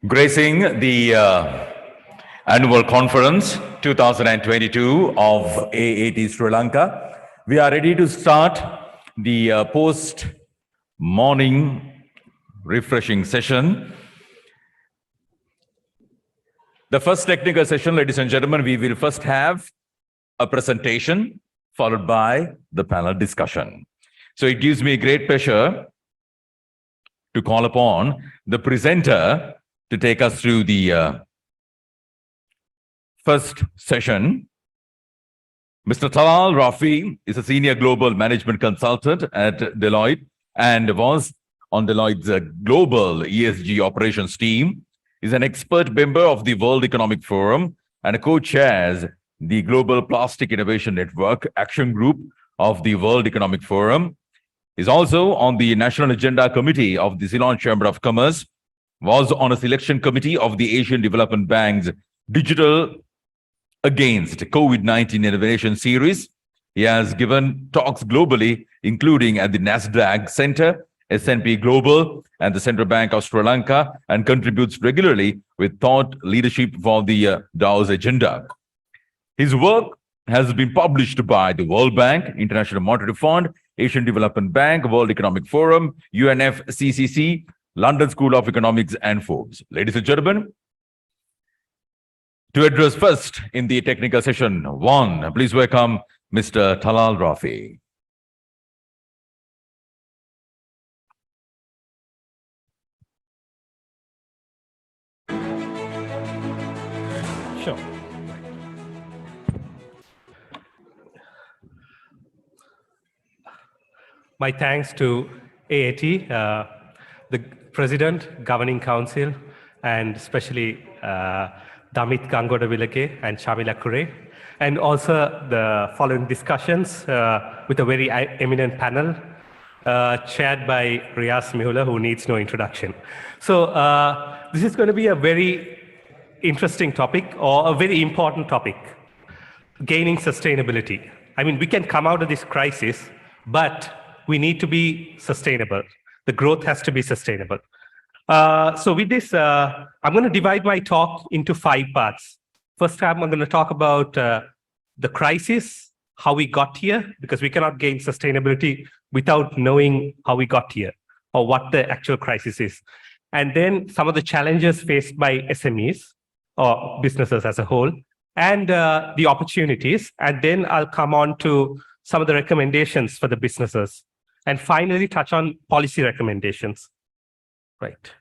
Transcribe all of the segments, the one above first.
Gracing the annual conference 2022 of AAT Sri Lanka, we are ready to start the post-morning refreshing session. The first technical session, ladies and gentlemen, we will first have a presentation followed by the panel discussion. So it gives me great pleasure to call upon the presenter to take us through the first session. Mr. Talal Rafi is a senior global management consultant at Deloitte and was on Deloitte's global ESG operations team. He's an expert member of the World Economic Forum and co-chairs the Global Plastic Innovation Network Action Group of the World Economic Forum. He's also on the National Agenda Committee of the Ceylon Chamber of Commerce, was on a selection committee of the Asian Development Bank's Digital Against COVID-19 Innovation Series. He has given talks globally, including at the NASDAQ Center, S&P Global, and the Central Bank of Sri Lanka, and contributes regularly with thought leadership for the Dow's agenda. His work has been published by the World Bank, International Monetary Fund, Asian Development Bank, World Economic Forum, UNFCCC, London School of Economics, and Forbes. Ladies and gentlemen, to address first in the technical session one, please welcome Mr. Talal Rafi. Sure. My thanks to AAT, the President, Governing Council, and especially Damit Gangoda-Vilake and Shamila Kure, and also the following discussions with a very eminent panel chaired by Riaz Mihula, who needs no introduction. So this is going to be a very interesting topic, or a very important topic, gaining sustainability. I mean, we can come out of this crisis, but we need to be sustainable. The growth has to be sustainable. So with this, I'm going to divide my talk into 5 parts. First, I'm going to talk about the crisis, how we got here, because we cannot gain sustainability without knowing how we got here or what the actual crisis is. And then some of the challenges faced by SMEs or businesses as a whole, and the opportunities. And then I'll come on to some of the recommendations for the businesses. And finally, touch on policy recommendations. Right.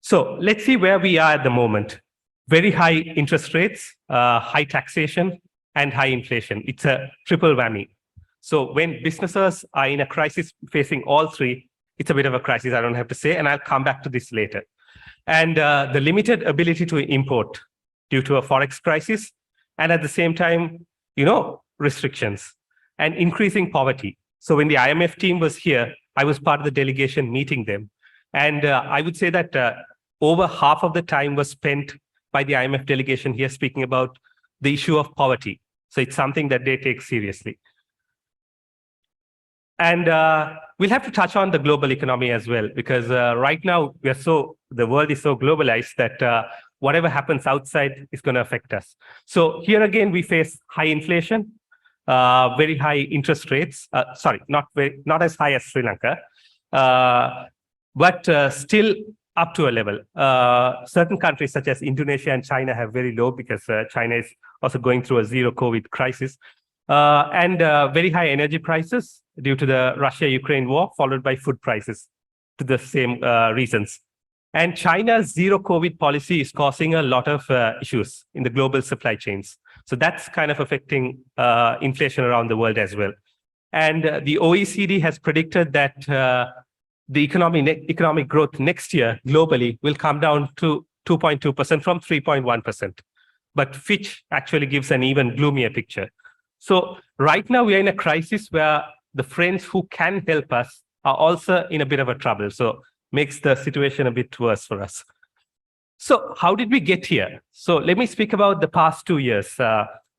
So let's see where we are at the moment. Very high interest rates, high taxation, and high inflation. It's a triple whammy. So when businesses are in a crisis facing all three, it's a bit of a crisis, I don't have to say, and I'll come back to this later. And the limited ability to import due to a forex crisis, and at the same time, restrictions and increasing poverty. So when the IMF team was here, I was part of the delegation meeting them. And I would say that over half of the time was spent by the IMF delegation here speaking about the issue of poverty. So it's something that they take seriously. And we'll have to touch on the global economy as well, because right now the world is so globalized that whatever happens outside is going to affect us. So here again, we face high inflation, very high interest rates. Sorry, not as high as Sri Lanka, but still up to a level. Certain countries such as Indonesia and China have very low, because China is also going through a zero COVID crisis, and very high energy prices due to the Russia-Ukraine war, followed by food prices to the same reasons. And China's zero COVID policy is causing a lot of issues in the global supply chains. So that's kind of affecting inflation around the world as well. And the OECD has predicted that the economic growth next year globally will come down to 2.2% from 3.1%. But Fitch actually gives an even gloomier picture. So right now we are in a crisis where the friends who can help us are also in a bit of a trouble. So makes the situation a bit worse for us. So how did we get here? So let me speak about the past 2 years.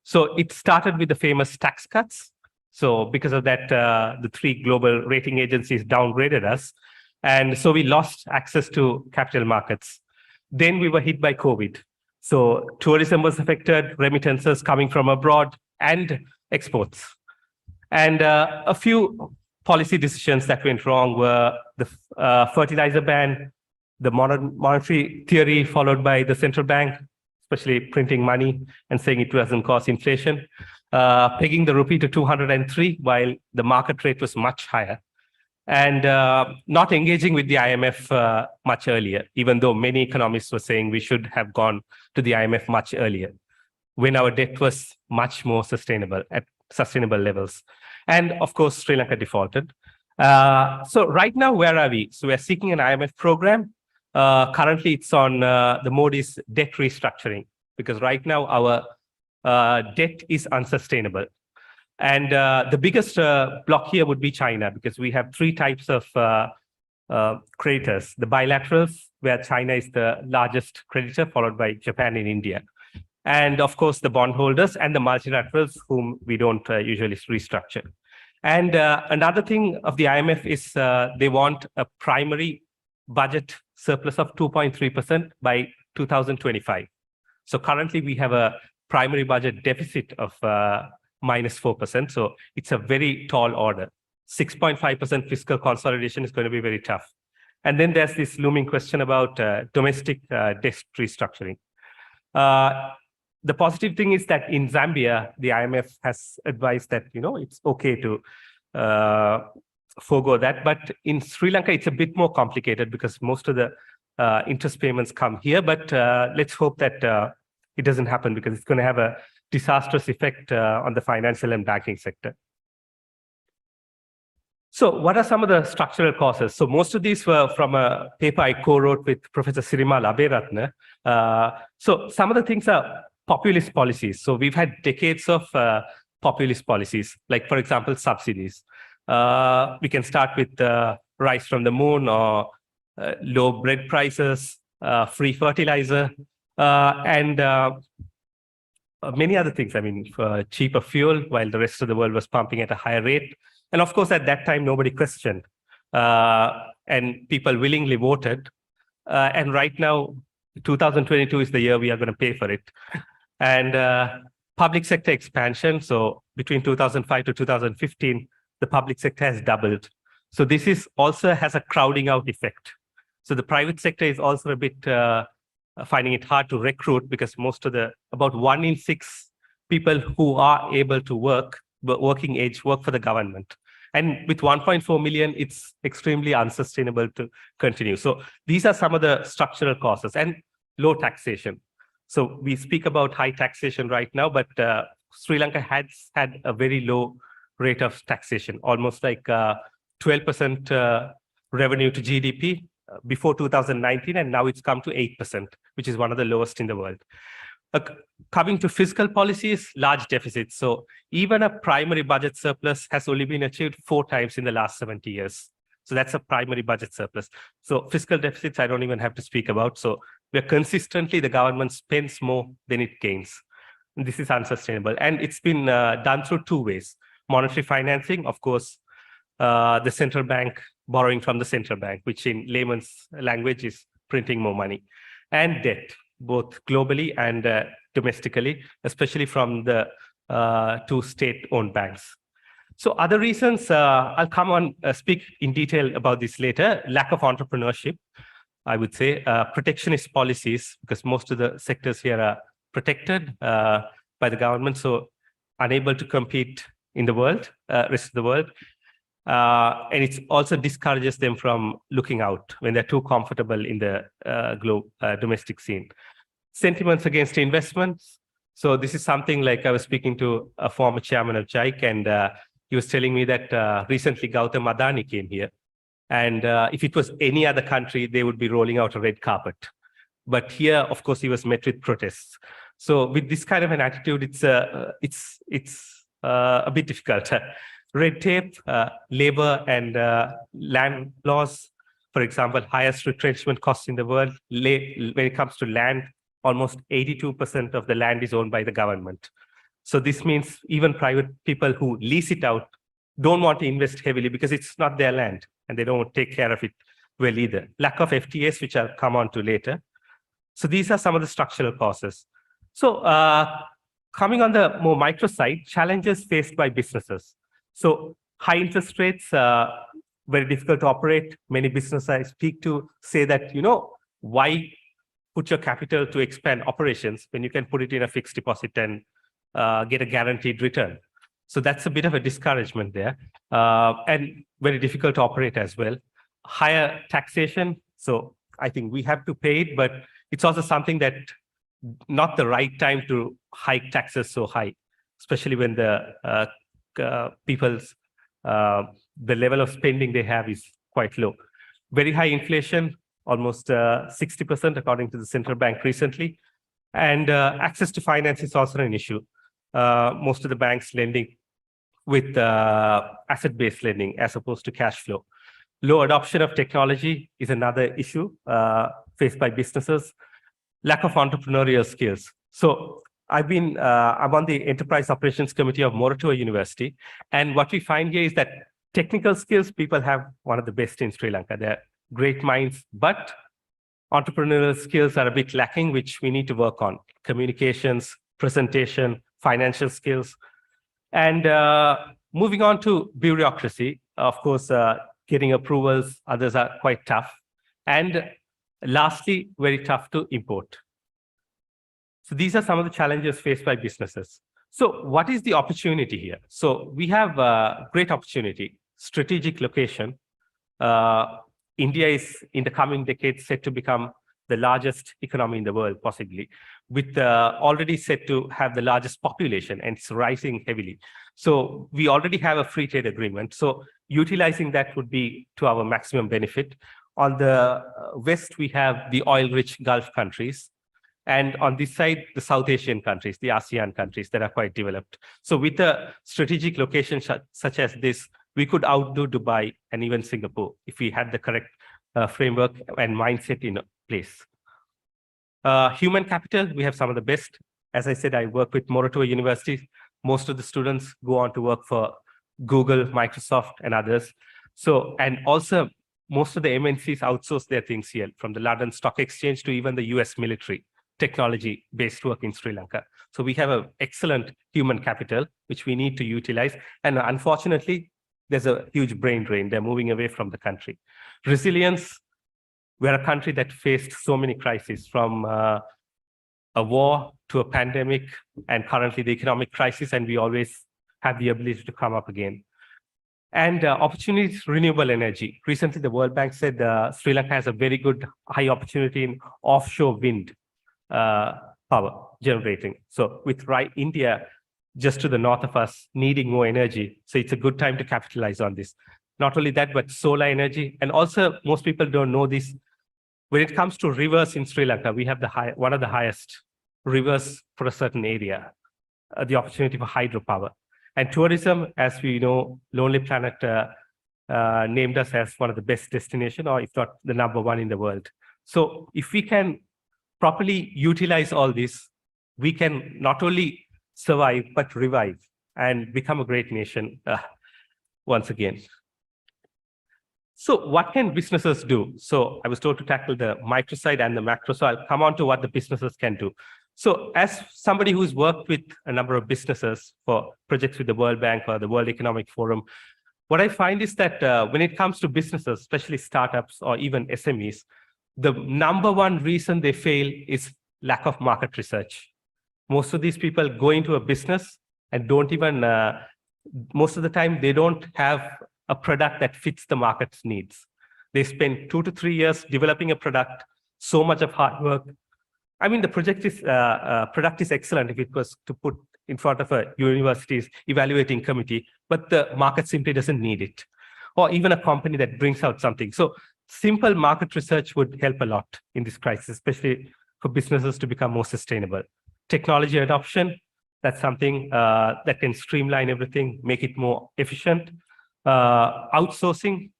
So it started with the famous tax cuts. So because of that, the 3 global rating agencies downgraded us. And so we lost access to capital markets. Then we were hit by COVID. So tourism was affected, remittances coming from abroad, and exports. And a few policy decisions that went wrong were the fertilizer ban, the monetary theory followed by the central bank, especially printing money and saying it doesn't cause inflation, pegging the rupee to 203 while the market rate was much higher, and not engaging with the IMF much earlier, even though many economists were saying we should have gone to the IMF much earlier, when our debt was much more sustainable at sustainable levels. And of course, Sri Lanka defaulted. So right now, where are we? So we're seeking an IMF program. Currently, it's on the mode is debt restructuring, because right now our debt is unsustainable. And the biggest block here would be China, because we have three types of creditors: the bilaterals, where China is the largest creditor, followed by Japan and India. And of course, the bondholders and the multilaterals, whom we don't usually restructure. And another thing of the IMF is they want a primary budget surplus of 2.3% by 2025. So currently, we have a primary budget deficit of -4%. So it's a very tall order. 6.5% fiscal consolidation is going to be very tough. And then there's this looming question about domestic debt restructuring. The positive thing is that in Zambia, the IMF has advised that, it's okay to forego that. But in Sri Lanka, it's a bit more complicated because most of the interest payments come here. But let's hope that it doesn't happen, because it's going to have a disastrous effect on the financial and banking sector. So what are some of the structural causes? So most of these were from a paper I co-wrote with Professor Sirimal Aberatne. So some of the things are populist policies. So we've had decades of populist policies, like, for example, subsidies. We can start with rice from the moon, or low bread prices, free fertilizer, and many other things. I mean, cheaper fuel while the rest of the world was pumping at a higher rate. And of course, at that time, nobody questioned, and people willingly voted. And right now, 2022 is the year we are going to pay for it. And public sector expansion. So between 2005 to 2015, the public sector has doubled. So this is also has a crowding out effect. So the private sector is also a bit finding it hard to recruit, because about 1 in 6 people who are able to work, working age, work for the government. And with 1.4 million, it's extremely unsustainable to continue. So these are some of the structural causes, and low taxation. So we speak about high taxation right now, but Sri Lanka has had a very low rate of taxation, almost like 12% revenue to GDP before 2019, and now it's come to 8%, which is one of the lowest in the world. Coming to fiscal policies, large deficits. So even a primary budget surplus has only been achieved 4 times in the last 70 years. So that's a primary budget surplus. So fiscal deficits, I don't even have to speak about. So where consistently the government spends more than it gains. And this is unsustainable. And it's been done through 2 ways. Monetary financing, of course, the central bank borrowing from the central bank, which in layman's language is printing more money, and debt, both globally and domestically, especially from the 2 state-owned banks. So other reasons, I'll come on speak in detail about this later. Lack of entrepreneurship, I would say. Protectionist policies, because most of the sectors here are protected by the government, so unable to compete in the world, rest of the world. And it also discourages them from looking out when they're too comfortable in the domestic scene. Sentiments against investments. So this is something like I was speaking to a former chairman of JIC, and he was telling me that recently Gautam Adani came here. And if it was any other country, they would be rolling out a red carpet. But here, of course, he was met with protests. So with this kind of an attitude, it's a bit difficult. Red tape, labor and land laws, for example, highest retrenchment costs in the world. When it comes to land, almost 82% of the land is owned by the government. So this means even private people who lease it out don't want to invest heavily because it's not their land and they don't take care of it. well either. Lack of FTAs, which I'll come on to later. So these are some of the structural causes. So coming on the more micro side, challenges faced by businesses. So high interest rates, very difficult to operate. Many businesses I speak to say that, why put your capital to expand operations when you can put it in a fixed deposit and get a guaranteed return. So that's a bit of a discouragement there, and very difficult to operate as well. Higher taxation. So I think we have to pay it, but it's also something that not the right time to hike taxes so high, especially when the people's the level of spending they have is quite low. Very high inflation, almost 60% according to the central bank recently. And access to finance is also an issue. Most of the banks lending with asset-based lending as opposed to cash flow. Low adoption of technology is another issue faced by businesses. Lack of entrepreneurial skills. So I'm on the Enterprise Operations Committee of Moratuwa University. And what we find here is that technical skills, people have one of the best in Sri Lanka. They're great minds, but entrepreneurial skills are a bit lacking, which we need to work on. Communications, presentation, financial skills. And moving on to bureaucracy, of course, getting approvals, others are quite tough. And lastly, very tough to import. So these are some of the challenges faced by businesses. So what is the opportunity here? So we have a great opportunity, strategic location. India is, in the coming decades, set to become the largest economy in the world, possibly, with already set to have the largest population, and it's rising heavily. So we already have a free trade agreement. So utilizing that would be to our maximum benefit. On the west, we have the oil-rich Gulf countries. And on this side, the South Asian countries, the ASEAN countries that are quite developed. So with a strategic location such as this, we could outdo Dubai and even Singapore if we had the correct framework and mindset in place. Human capital, we have some of the best. As I said, I work with Moratuwa University. Most of the students go on to work for Google, Microsoft, and others. So, and also most of the MNCs outsource their things here, from the London Stock Exchange to even the US military technology-based work in Sri Lanka. So we have an excellent human capital, which we need to utilize. And unfortunately, there's a huge brain drain. They're moving away from the country. Resilience, we're a country that faced so many crises, from a war to a pandemic, and currently the economic crisis, and we always have the ability to come up again. And opportunities, renewable energy. Recently, the World Bank said Sri Lanka has a very good high opportunity in offshore wind power generating. So with India just to the north of us needing more energy, so it's a good time to capitalize on this. Not only that, but solar energy. And also, most people don't know this. When it comes to rivers in Sri Lanka, we have one of the highest rivers for a certain area, the opportunity for hydropower. And tourism, as we know, Lonely Planet named us as one of the best destinations, or if not the #1 in the world. So if we can properly utilize all this, we can not only survive, but revive and become a great nation once again. So what can businesses do? So I was told to tackle the micro side and the macro, so I'll come on to what the businesses can do. So as somebody who's worked with a number of businesses for projects with the World Bank or the World Economic Forum, what I find is that when it comes to businesses, especially startups or even SMEs, the #1 reason they fail is lack of market research. Most of these people go into a business and don't even, most of the time, they don't have a product that fits the market's needs. They spend 2 to 3 years developing a product, so much of hard work. I mean, the product is excellent if it was to put in front of a university's evaluating committee, but the market simply doesn't need it. Or even a company that brings out something. So simple market research would help a lot in this crisis, especially for businesses to become more sustainable. Technology adoption, that's something that can streamline everything, make it more efficient. Outsourcing,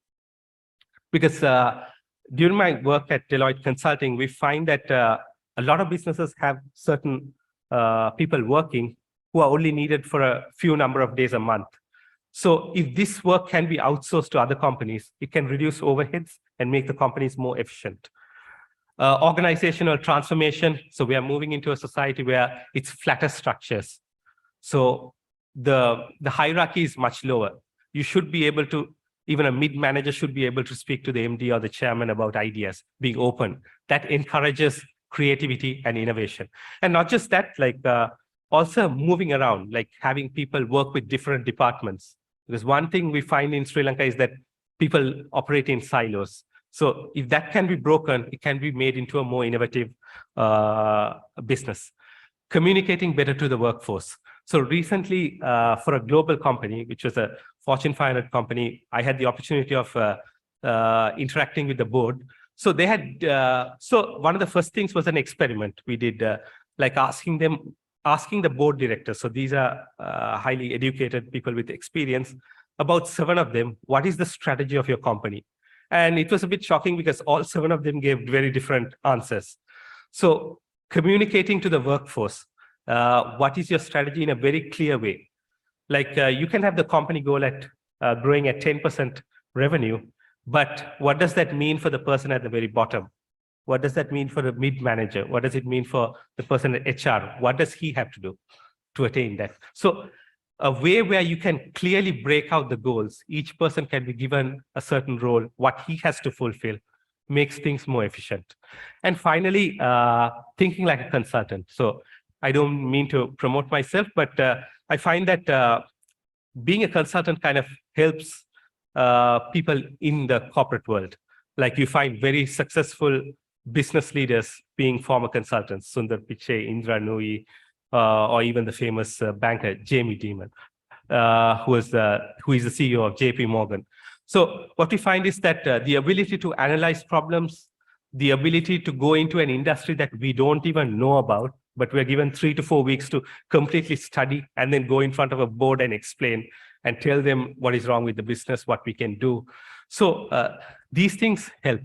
because during my work at Deloitte Consulting, we find that a lot of businesses have certain people working who are only needed for a few number of days a month. So if this work can be outsourced to other companies, it can reduce overheads and make the companies more efficient. Organizational transformation. So we are moving into a society where it's flatter structures. So the hierarchy is much lower. You should be able to, even a mid-manager should be able to speak to the MD or the chairman about ideas, being open. That encourages creativity and innovation. And not just that, like also moving around, like having people work with different departments. Because one thing we find in Sri Lanka is that people operate in silos. So if that can be broken, it can be made into a more innovative business. Communicating better to the workforce. So recently, for a global company, which was a Fortune 500 company, I had the opportunity of interacting with the board. So they had, so one of the first things was an experiment we did, like asking the board directors, so these are highly educated people with experience, about 7 of them, what is the strategy of your company? And it was a bit shocking because all 7 of them gave very different answers. So communicating to the workforce, what is your strategy in a very clear way? Like you can have the company goal at growing at 10% revenue, but what does that mean for the person at the very bottom? What does that mean for the mid-manager? What does it mean for the person at HR? What does he have to do to attain that? So a way where you can clearly break out the goals, each person can be given a certain role, what he has to fulfill, makes things more efficient. And finally, thinking like a consultant. So I don't mean to promote myself, but I find that being a consultant kind of helps people in the corporate world. Like you find very successful business leaders being former consultants, Sundar Pichai, Indra Nooyi, or even the famous banker, Jamie Dimon, who is the CEO of JP Morgan. So what we find is that the ability to analyze problems, the ability to go into an industry that we don't even know about, but we're given 3 to 4 weeks to completely study and then go in front of a board and explain and tell them what is wrong with the business, what we can do. So these things help.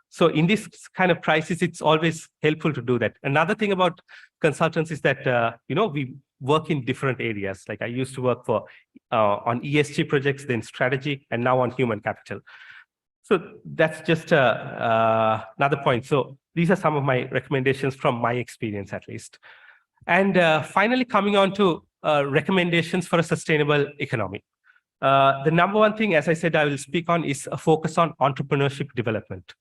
So in this kind of crisis, it's always helpful to do that. Another thing about consultants is that, we work in different areas. Like I used to work for on ESG projects, then strategy, and now on human capital. So that's just another point. So these are some of my recommendations from my experience, at least. And finally, coming on to recommendations for a sustainable economy. The number one thing, as I said, I will speak on is a focus on entrepreneurship development.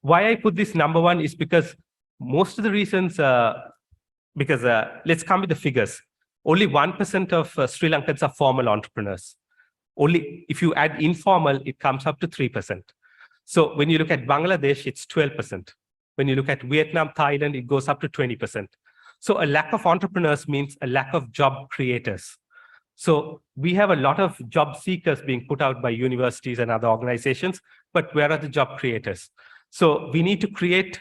Why I put this number one is because most of the reasons, let's come with the figures. Only 1% of Sri Lankans are formal entrepreneurs. Only if you add informal, it comes up to 3%. So when you look at Bangladesh, it's 12%. When you look at Vietnam, Thailand, it goes up to 20%. So a lack of entrepreneurs means a lack of job creators. So we have a lot of job seekers being put out by universities and other organizations, but where are the job creators? So we need to create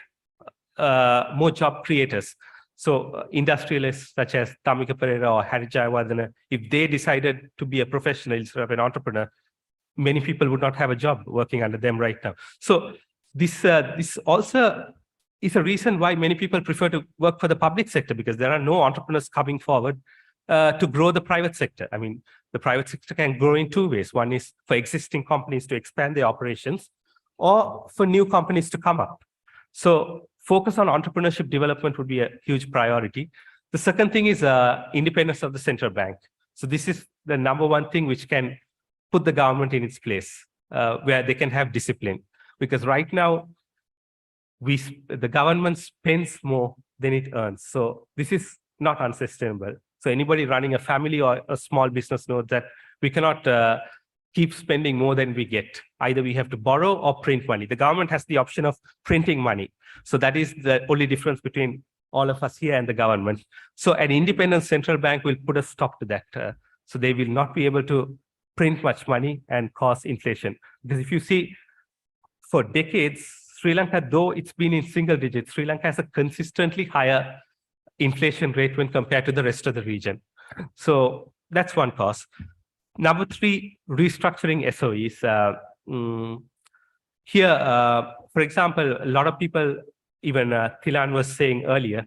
more job creators. So industrialists such as Tamika Pereira or Hari Jayawardena, if they decided to be a professional instead of an entrepreneur, many people would not have a job working under them right now. So this also is a reason why many people prefer to work for the public sector, because there are no entrepreneurs coming forward to grow the private sector. I mean, the private sector can grow in 2 ways. One is for existing companies to expand their operations, or for new companies to come up. So focus on entrepreneurship development would be a huge priority. The second thing is independence of the central bank. So this is the number one thing which can put the government in its place, where they can have discipline. Because right now, the government spends more than it earns. So this is not unsustainable. So anybody running a family or a small business knows that we cannot keep spending more than we get. Either we have to borrow or print money. The government has the option of printing money. So that is the only difference between all of us here and the government. So an independent central bank will put a stop to that. So they will not be able to print much money and cause inflation. Because if you see, for decades, Sri Lanka, though it's been in single digits, Sri Lanka has a consistently higher inflation rate when compared to the rest of the region. So that's one cause. Number 3, restructuring SOEs. Here, for example, a lot of people, even Thilan was saying earlier,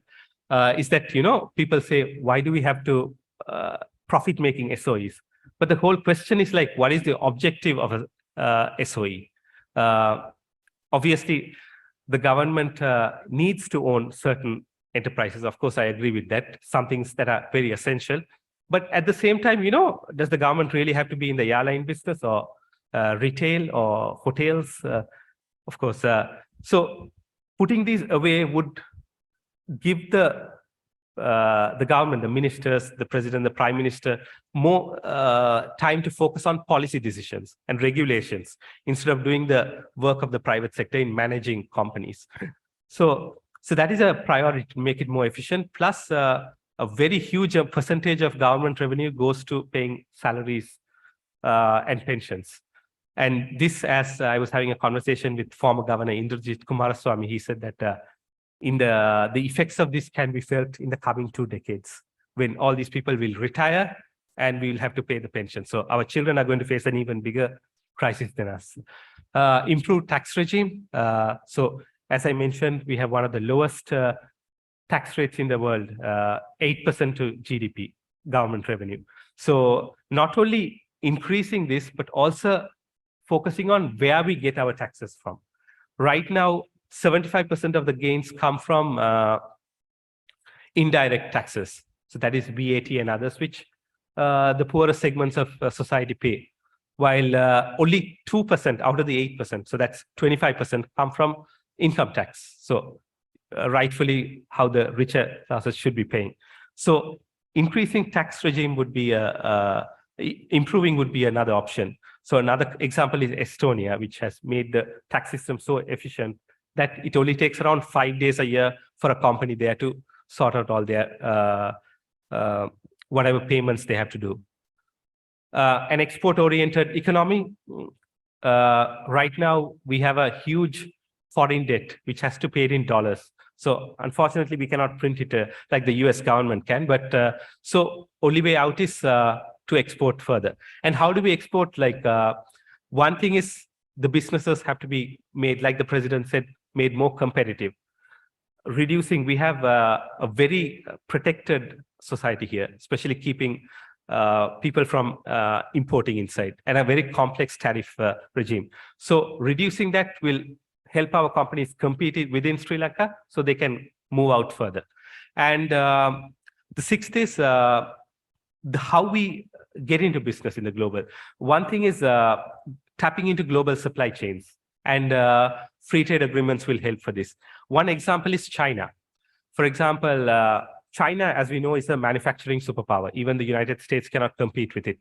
is that, people say, why do we have to profit-making SOEs? But the whole question is like, what is the objective of a SOE? Obviously, the government needs to own certain enterprises. Of course, I agree with that. Some things that are very essential. But at the same time, does the government really have to be in the airline business or retail or hotels? Of course. So putting these away would give the government, the ministers, the president, the prime minister, more time to focus on policy decisions and regulations instead of doing the work of the private sector in managing companies. So that is a priority to make it more efficient. Plus, a very huge percentage of government revenue goes to paying salaries and pensions. And this, as I was having a conversation with former Governor Indrajit Kumaraswamy, he said that the effects of this can be felt in the coming 2 decades, when all these people will retire and we will have to pay the pension. So our children are going to face an even bigger crisis than us. Improved tax regime. So as I mentioned, we have one of the lowest tax rates in the world, 8% to GDP, government revenue. So not only increasing this, but also focusing on where we get our taxes from. Right now, 75% of the gains come from indirect taxes. So that is VAT and others, which the poorer segments of society pay, while only 2% out of the 8%, so that's 25%, come from income tax. So rightfully, how the richer classes should be paying. So increasing tax regime would be improving would be another option. So another example is Estonia, which has made the tax system so efficient that it only takes around 5 days a year for a company there to sort out all their whatever payments they have to do. An export-oriented economy. Right now, we have a huge foreign debt, which has to pay it in dollars. So unfortunately, we cannot print it like the US government can. But so only way out is to export further. And how do we export? Like one thing is the businesses have to be made, like the president said, made more competitive. Reducing, we have a very protected society here, especially keeping people from importing inside, and a very complex tariff regime. So reducing that will help our companies compete within Sri Lanka so they can move out further. And the sixth is how we get into business in the global. One thing is tapping into global supply chains, and free trade agreements will help for this. One example is China. For example, China, as we know, is a manufacturing superpower. Even the United States cannot compete with it.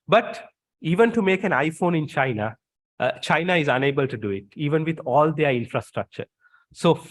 But even to make an iPhone in China, China is unable to do it, even with all their infrastructure. So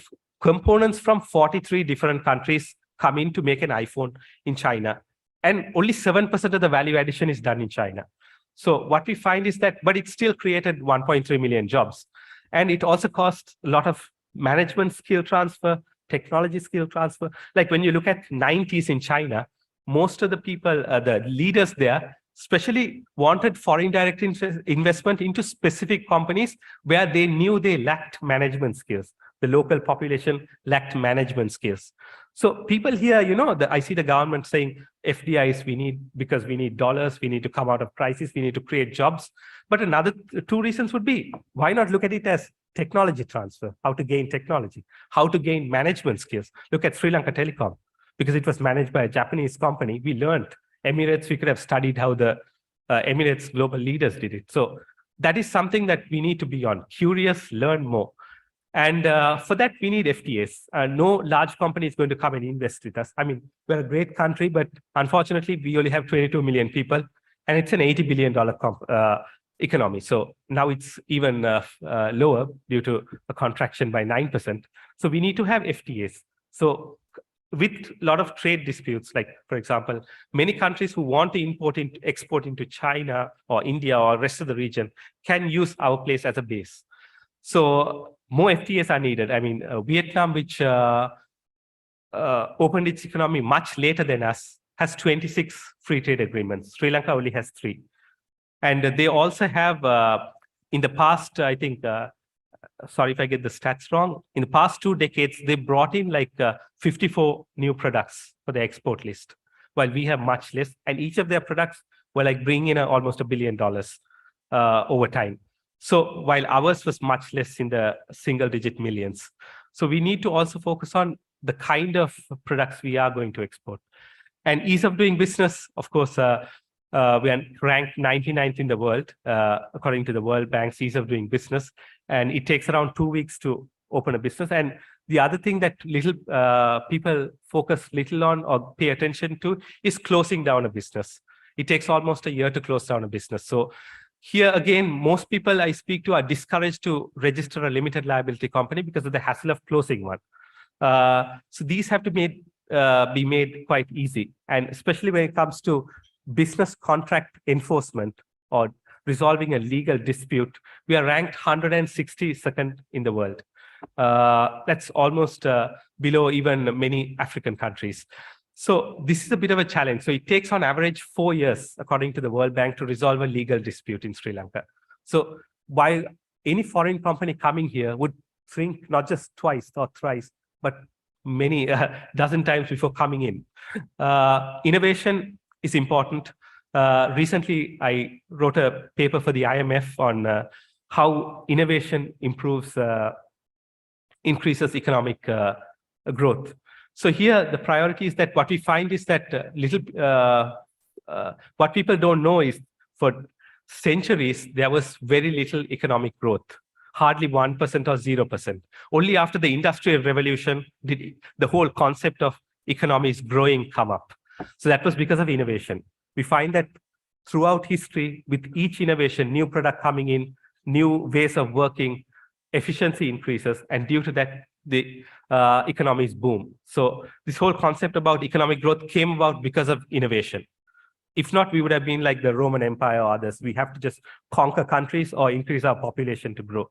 components from 43 different countries come in to make an iPhone in China, and only 7% of the value addition is done in China. So what we find is that, but it still created 1.3 million jobs. And it also cost a lot of management skill transfer, technology skill transfer. Like when you look at 90s in China, most of the people, the leaders there, especially wanted foreign direct investment into specific companies where they knew they lacked management skills. The local population lacked management skills. So people here, I see the government saying FDIs we need because we need dollars, we need to come out of crisis, we need to create jobs. But another 2 reasons would be, why not look at it as technology transfer, how to gain technology, how to gain management skills. Look at Sri Lanka Telecom, because it was managed by a Japanese company. We learned Emirates, we could have studied how the Emirates global leaders did it. So that is something that we need to be on, curious, learn more. And for that, we need FTAs. No large company is going to come and invest with us. I mean, we're a great country, but unfortunately, we only have 22 million people, and it's an $80 billion economy. So now it's even lower due to a contraction by 9%. So we need to have FTAs. So with a lot of trade disputes, like, for example, many countries who want to export into China or India or rest of the region can use our place as a base. So more FTAs are needed. I mean, Vietnam, which opened its economy much later than us, has 26 free trade agreements. Sri Lanka only has 3. And they also have, in the past, I think, sorry if I get the stats wrong, in the past 2 decades, they brought in like 54 new products for the export list, while we have much less. And each of their products were like bringing in almost $1 billion over time. So while ours was much less in the single-digit millions. So we need to also focus on the kind of products we are going to export. And ease of doing business, of course, we are ranked 99th in the world, according to the World Bank's ease of doing business. And it takes around 2 weeks to open a business. And the other thing that people focus little on or pay attention to is closing down a business. It takes almost a year to close down a business. So here again, most people I speak to are discouraged to register a limited liability company because of the hassle of closing one. So these have to be made quite easy. And especially when it comes to business contract enforcement or resolving a legal dispute, we are ranked 162nd in the world. That's almost below even many African countries. So this is a bit of a challenge. So it takes on average 4 years, according to the World Bank, to resolve a legal dispute in Sri Lanka. So while any foreign company coming here would think not just twice or thrice, but many dozen times before coming in. Innovation is important. Recently, I wrote a paper for the IMF on how innovation increases economic growth. So here, the priority is that what we find is that what people don't know is for centuries, there was very little economic growth, hardly 1% or 0%. Only after the Industrial Revolution did the whole concept of economies growing come up. So that was because of innovation. We find that throughout history, with each innovation, new product coming in, new ways of working, efficiency increases, and due to that, the economies boom. So this whole concept about economic growth came about because of innovation. If not, we would have been like the Roman Empire or others. We have to just conquer countries or increase our population to grow.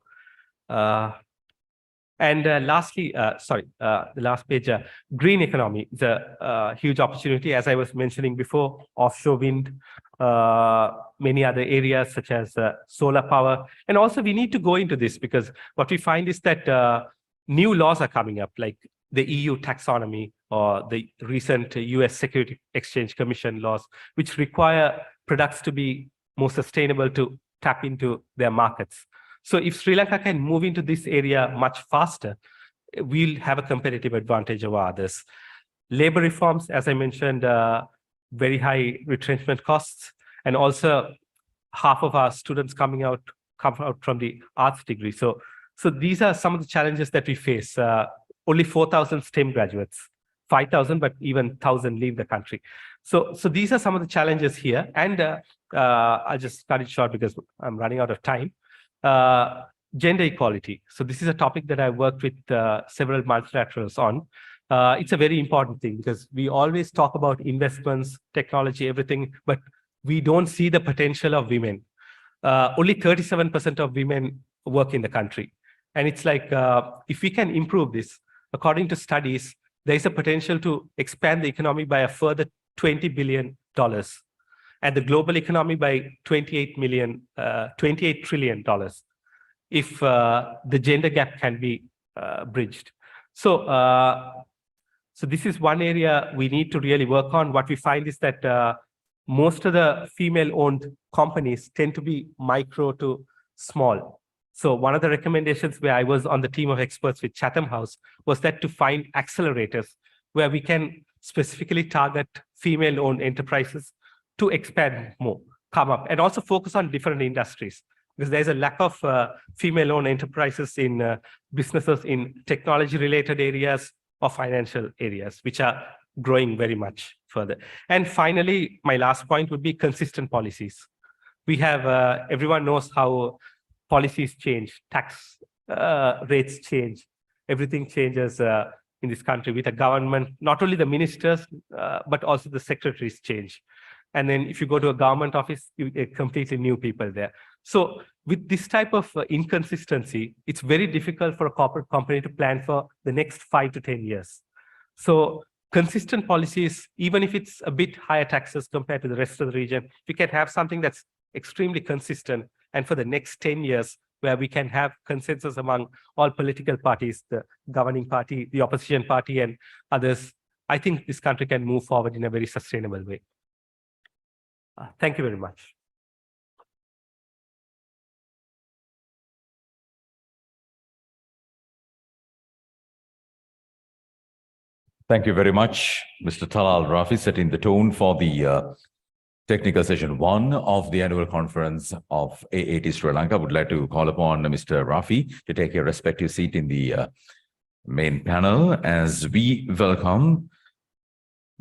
Lastly, the last page, green economy is a huge opportunity. As I was mentioning before, offshore wind, many other areas such as solar power. And also we need to go into this because what we find is that new laws are coming up, like the EU taxonomy or the recent US Security Exchange Commission laws, which require products to be more sustainable to tap into their markets. So if Sri Lanka can move into this area much faster, we'll have a competitive advantage over others. Labor reforms, as I mentioned, very high retrenchment costs, and also half of our students come out from the arts degree. So these are some of the challenges that we face. Only 4,000 STEM graduates, 5,000, but even 1,000 leave the country. So these are some of the challenges here. And I'll just cut it short because I'm running out of time. Gender equality. So this is a topic that I worked with several multilaterals on. It's a very important thing because we always talk about investments, technology, everything, but we don't see the potential of women. Only 37% of women work in the country. And it's like, if we can improve this, according to studies, there is a potential to expand the economy by a further $20 billion and the global economy by $28 trillion if the gender gap can be bridged. So this is one area we need to really work on. What we find is that most of the female-owned companies tend to be micro to small. So one of the recommendations where I was on the team of experts with Chatham House was that to find accelerators where we can specifically target female-owned enterprises to expand more, come up, and also focus on different industries. Because there's a lack of female-owned enterprises in businesses in technology-related areas or financial areas, which are growing very much further. And finally, my last point would be consistent policies. We have, everyone knows how policies change, tax rates change, everything changes in this country with a government, not only the ministers, but also the secretaries change. And then if you go to a government office, you get completely new people there. So with this type of inconsistency, it's very difficult for a corporate company to plan for the next 5 to 10 years. So consistent policies, even if it's a bit higher taxes compared to the rest of the region, we can have something that's extremely consistent. And for the next 10 years, where we can have consensus among all political parties, the governing party, the opposition party, and others, I think this country can move forward in a very sustainable way. Thank you very much. Thank you very much, Mr. Talal Rafi, setting the tone for the technical session 1 of the annual conference of AAT Sri Lanka. I would like to call upon Mr. Rafi to take a respective seat in the main panel as we welcome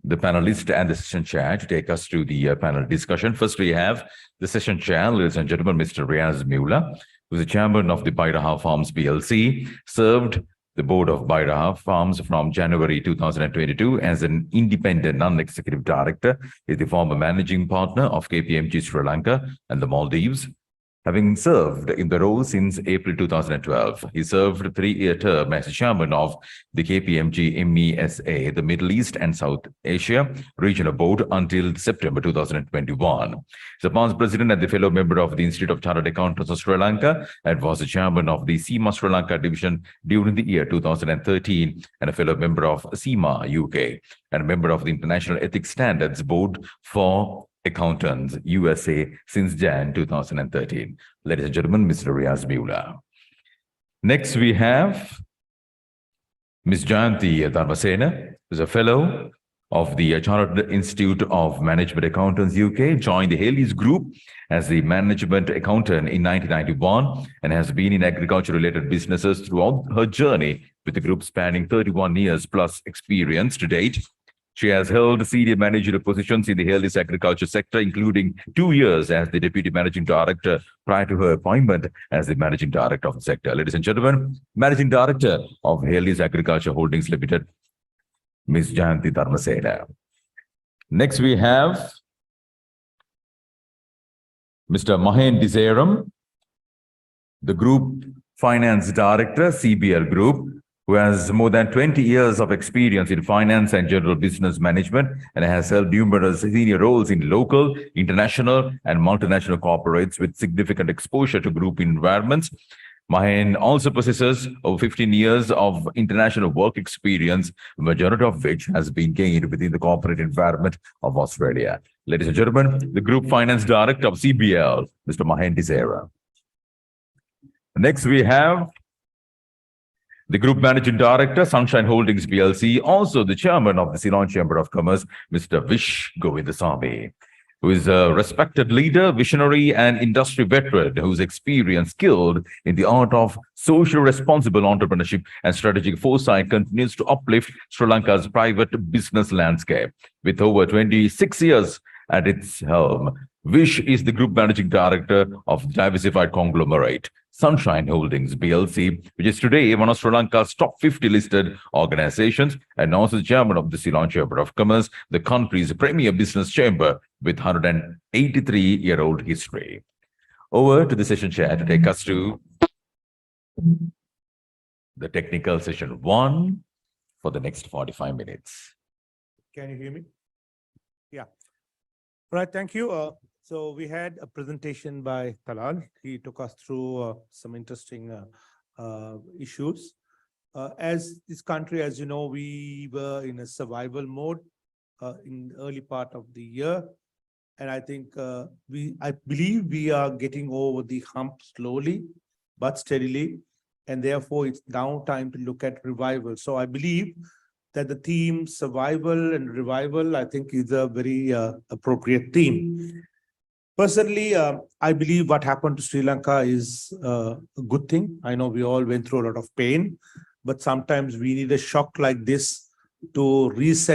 the panelist and the session chair to take us through the panel discussion. First, we have the session chair, ladies and gentlemen, Mr. Riaz Mueller, who is the chairman of the Bairaha Farms PLC, served the board of Bairaha Farms from January 2022 as an independent non-executive director. He is the former managing partner of KPMG Sri Lanka and the Maldives. Having served in the role since April 2012, he served a 3-year term as chairman of the KPMG MESA, the Middle East and South Asia Regional Board until September 2021. He's a past president and the fellow member of the Institute of Chartered Accountants of Sri Lanka and was the chairman of the SEMA Sri Lanka division during the year 2013 and a fellow member of SEMA UK and a member of the International Ethics Standards Board for Accountants USA since Jan 2013. Ladies and gentlemen, Mr. Riaz Mueller. Next, we have Ms. Jayanti Dharmasena, who is a fellow of the Chartered Institute of Management Accountants UK, joined the Haley's Group as the management accountant in 1991 and has been in agriculture-related businesses throughout her journey, with the group spanning 31 years plus experience to date. She has held senior managerial positions in the Haley's agriculture sector, including 2 years as the deputy managing director prior to her appointment as the managing director of the sector. Ladies and gentlemen, managing director of Haley's Agriculture Holdings Limited, Ms. Jayanti Dharmasena. Next, we have Mr. Mahen Dizeram, the group finance director, CBL Group, who has more than 20 years of experience in finance and general business management and has held numerous senior roles in local, international, and multinational corporates with significant exposure to group environments. Mahen also possesses over 15 years of international work experience, the majority of which has been gained within the corporate environment of Australia. Ladies and gentlemen, the Group Finance Director of CBL, Mr. Mahen Dizeram. Next, we have the Group Managing Director, Sunshine Holdings PLC, also the Chairman of the Ceylon Chamber of Commerce, Mr. Vish Govindasamy, who is a respected leader, visionary, and industry veteran whose experience, skilled in the art of social responsible entrepreneurship and strategic foresight, continues to uplift Sri Lanka's private business landscape. With over 26 years at its helm, Vish is the Group Managing Director of diversified conglomerate Sunshine Holdings PLC, which is today one of Sri Lanka's top 50 listed organizations, and also the chairman of the Ceylon Chamber of Commerce, the country's premier business chamber with 183-year-old history. Over to the session chair to take us to the technical session 1 for the next 45 minutes. Can you hear me? Yeah. All right, thank you. So we had a presentation by Talal. He took us through some interesting issues. As this country, as you know, we were in a survival mode in the early part of the year. And I think I believe we are getting over the hump slowly, but steadily. And therefore, it's now time to look at revival. So I believe that the theme survival and revival, I think, is a very appropriate theme. Personally, I believe what happened to Sri Lanka is a good thing. I know we all went through a lot of pain, but sometimes we need a shock like this to reset